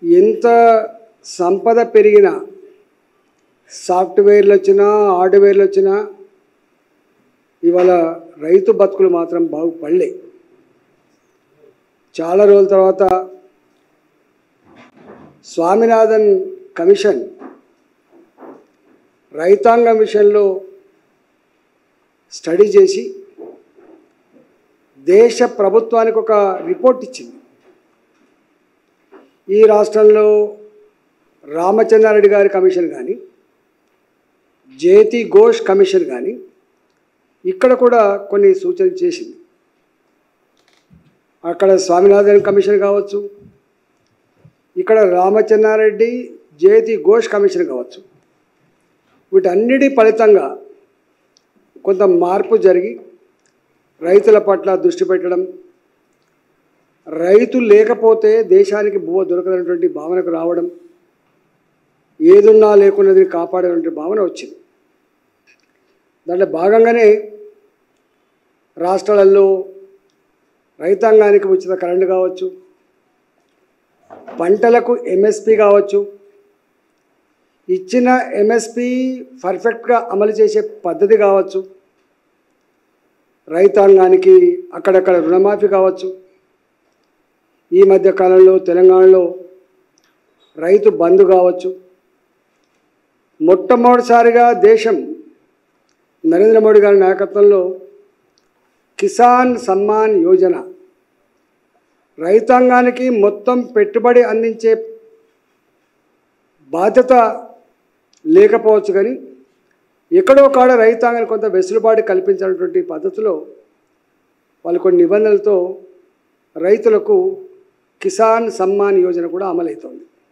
ఎంత సంపద పెరిగినా సాఫ్ట్వేర్లు వచ్చినా హార్డ్వేర్లు వచ్చినా ఇవాళ రైతు బతుకులు మాత్రం బాగుపడలే. చాలా రోజుల తర్వాత స్వామినాథన్ కమిషన్ రైతాంగం విషయంలో స్టడీ చేసి దేశ ప్రభుత్వానికి ఒక రిపోర్ట్ ఇచ్చింది. ఈ రాష్ట్రంలో రామచంద్రారెడ్డి గారి కమిషన్ కానీ జేతి ఘోష్ కమిషన్ కానీ ఇక్కడ కూడా కొన్ని సూచనలు చేసింది. అక్కడ స్వామినాథన్ కమిషన్ కావచ్చు, ఇక్కడ రామచంద్రారెడ్డి జేతి ఘోష్ కమిషన్ కావచ్చు, వీటన్నిటి ఫలితంగా కొంత మార్పు జరిగి రైతుల పట్ల దృష్టి పెట్టడం, రైతు లేకపోతే దేశానికి బువ్వ దొరకదనేటువంటి భావనకు రావడం, ఏదున్నా లేకున్నది కాపాడేటువంటి భావన వచ్చింది. దాంట్లో భాగంగానే రాష్ట్రాలలో రైతాంగానికి ఉచిత కరెంటు కావచ్చు, పంటలకు ఎంఎస్పి కావచ్చు, ఇచ్చిన ఎంఎస్పి పర్ఫెక్ట్గా అమలు చేసే పద్ధతి కావచ్చు, రైతాంగానికి అక్కడక్కడ రుణమాఫీ కావచ్చు. ఈ మధ్య కాలంలో తెలంగాణలో రైతు బంధు కావచ్చు. మొట్టమొదటిసారిగా దేశం నరేంద్ర మోడీ గారి నాయకత్వంలో కిసాన్ సమ్మాన్ యోజన రైతాంగానికి మొత్తం పెట్టుబడి అందించే బాధ్యత లేకపోవచ్చు, కానీ ఎక్కడో కాడ రైతాంగానికి కొంత వెసులుబాటు కల్పించినటువంటి పద్ధతిలో వాళ్ళు కొన్ని నిబంధనలతో రైతులకు కిసాన్ సమ్మాన్ యోజన కూడా అమలవుతోంది.